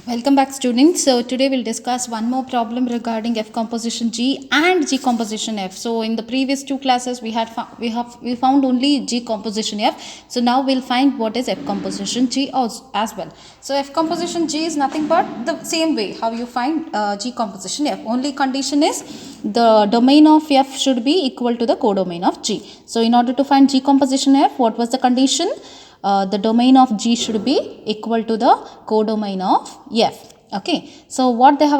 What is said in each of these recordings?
Welcome back, students. So today we'll discuss one more problem regarding F composition G and G composition F. So in the previous two classes we found only G composition F. So now we'll find what is F composition G as well. So F composition G is nothing but the same way how you find G composition F. Only condition is the domain of F should be equal to the codomain of G. So in order to find G composition F, what was the condition? The domain of G should be equal to the codomain of F. Okay, so what they have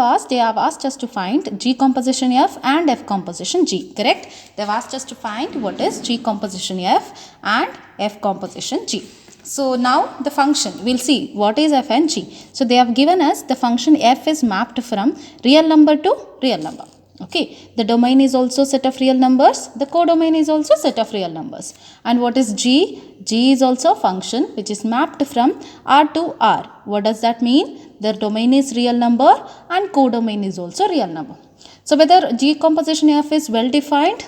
asked us to find G composition F and F composition G, correct? They have asked us to find what is G composition F and F composition G. So now the function, we'll see what is F and G. So they have given us the function F is mapped from real number to real number. Okay, the domain is also set of real numbers, the codomain is also set of real numbers. And what is G? G is also a function which is mapped from R to R. What does that mean? The domain is real number and codomain is also real number. So whether G composition F is well defined,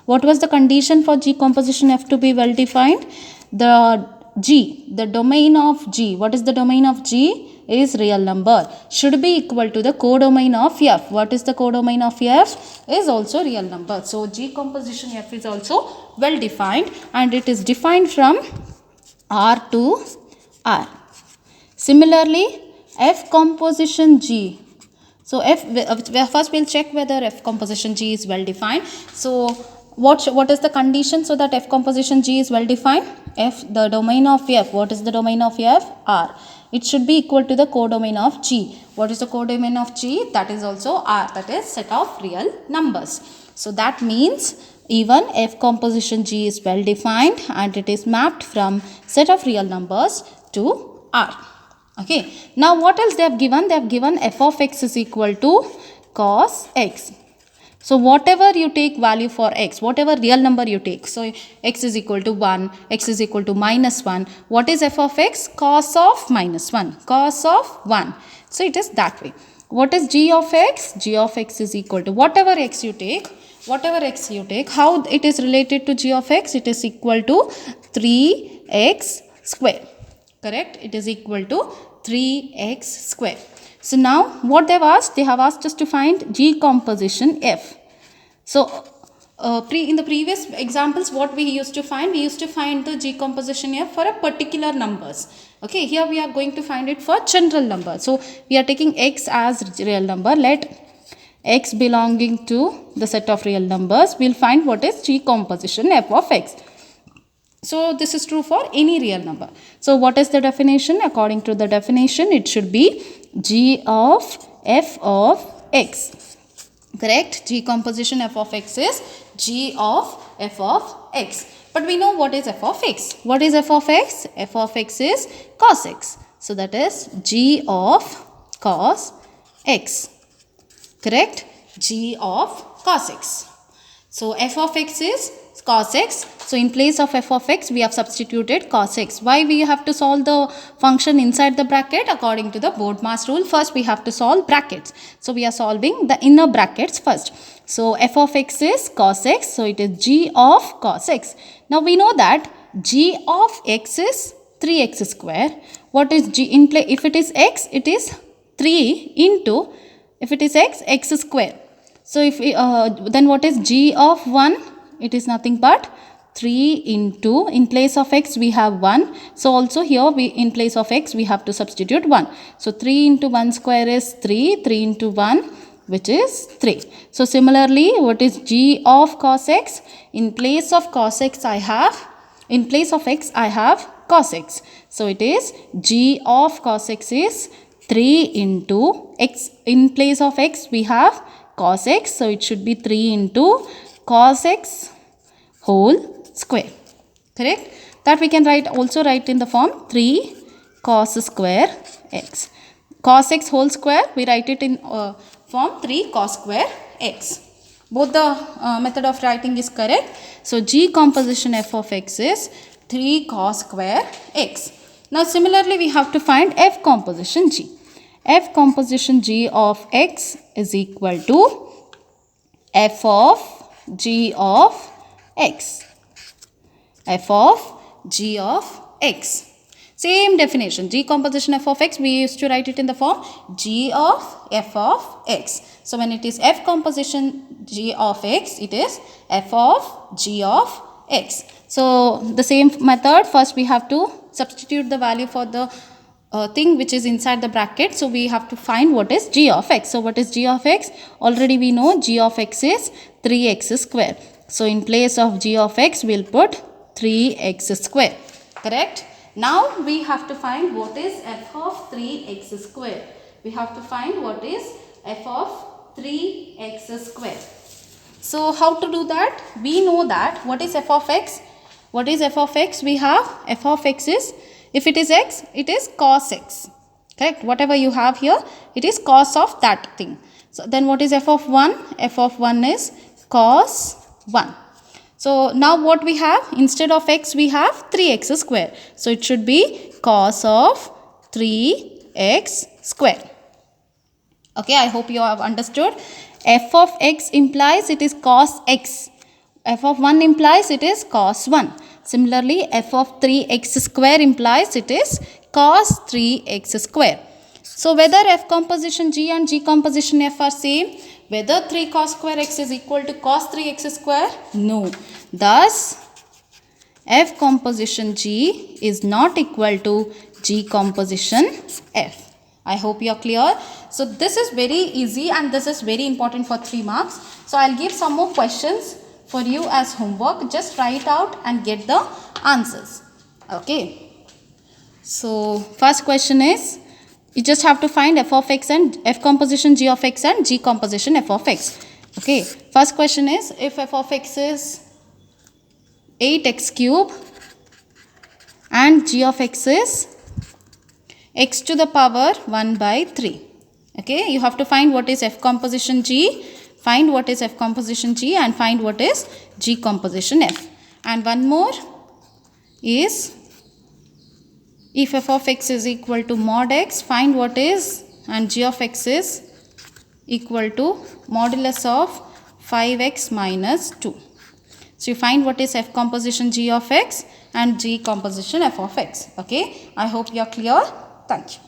what was the condition for G composition F to be well defined? The domain of G, what is the domain of G? Is real number, should be equal to the codomain of F. What is the codomain of F? Is also real number. So G composition F is also well defined and it is defined from R to R. Similarly, F composition G. So first we'll check whether F composition G is well defined. So what is the condition so that F composition G is well defined? The domain of F. What is the domain of F? R. It should be equal to the codomain of G. What is the codomain of G? That is also R. That is set of real numbers. So that means even F composition G is well defined and it is mapped from set of real numbers to R. Okay. Now what else they have given? They have given f of x is equal to cos x. So whatever you take value for x, whatever real number you take, so x is equal to 1, x is equal to minus 1. What is f of x? Cos of minus 1, cos of 1. So it is that way. What is g of x? G of x is equal to whatever x you take, how it is related to g of x? It is equal to 3x square. Correct? It is equal to 3x square. So now what they have asked us to find G composition F. So in the previous examples what we used to find the G composition F for a particular numbers. Okay, here we are going to find it for general number. So we are taking x as real number. Let x belonging to the set of real numbers. We'll find what is G composition F of x. So this is true for any real number. So what is the definition? According to the definition, it should be G of f of x. Correct? G composition f of x is G of f of x. But we know what is f of x. What is f of x? F of x is cos x. So that is G of cos x. Correct? G of cos x. So f of x is cos x. So in place of f of x we have substituted cos x. Why we have to solve the function inside the bracket? According to the BODMAS rule, first we have to solve brackets. So we are solving the inner brackets first. So f of x is cos x. So it is G of cos x. Now we know that G of x is 3x square. What is G in play? If it is x, it is 3 into, if it is x, x square. So if then what is G of 1? It is nothing but 3 into, in place of x we have 1. So also here in place of x we have to substitute 1. So 3 into 1 square is 3. 3 into 1 which is 3. So similarly, what is G of cos x? In place of cos x I have, in place of x I have cos x. So it is G of cos x is 3 into x. In place of x we have cos x. So it should be 3 into cos x whole square. Correct? That we can also write in the form 3 cos square x. Cos x whole square, we write it in form 3 cos square x. Both the method of writing is correct. So G composition f of x is 3 cos square x. Now similarly we have to find f composition G. F composition G of x is equal to f of G of x. F of G of x. Same definition, G composition f of x, we used to write it in the form G of f of x. So when it is f composition G of x, it is f of G of x. So the same method, first we have to substitute the value for the thing which is inside the bracket. So we have to find what is G of x. So what is G of x? Already we know G of x is 3x square. So in place of G of x, we'll put 3x square. Correct? Now we have to find what is f of 3x square. We have to find what is f of 3x square. So how to do that? We know that what is f of x? What is f of x? We have f of x is, if it is x, it is cos x. Correct? Whatever you have here, it is cos of that thing. So then what is f of 1? f of 1 is cos 1. So now what we have? Instead of x, we have 3x square. So it should be cos of 3x square. Okay, I hope you have understood. F of x implies it is cos x. F of 1 implies it is cos 1. Similarly, f of 3x square implies it is cos 3x square. So whether f composition G and G composition f are same, whether 3 cos square x is equal to cos 3x square? No. Thus, f composition G is not equal to G composition f. I hope you are clear. So this is very easy and this is very important for 3 marks. So I'll give some more questions for you as homework. Just write out and get the answers. Okay. So first question is, you just have to find f of x and f composition G of x and G composition f of x. Okay. First question is, if f of x is 8x cube and G of x is x to the power 1 by 3. Okay. You have to find what is f composition G, find what is f composition G and find what is G composition f. And one more is, if f of x is equal to mod x, find what is, and G of x is equal to modulus of 5x minus 2. So you find what is f composition G of x and G composition f of x. Okay. I hope you are clear. Thank you.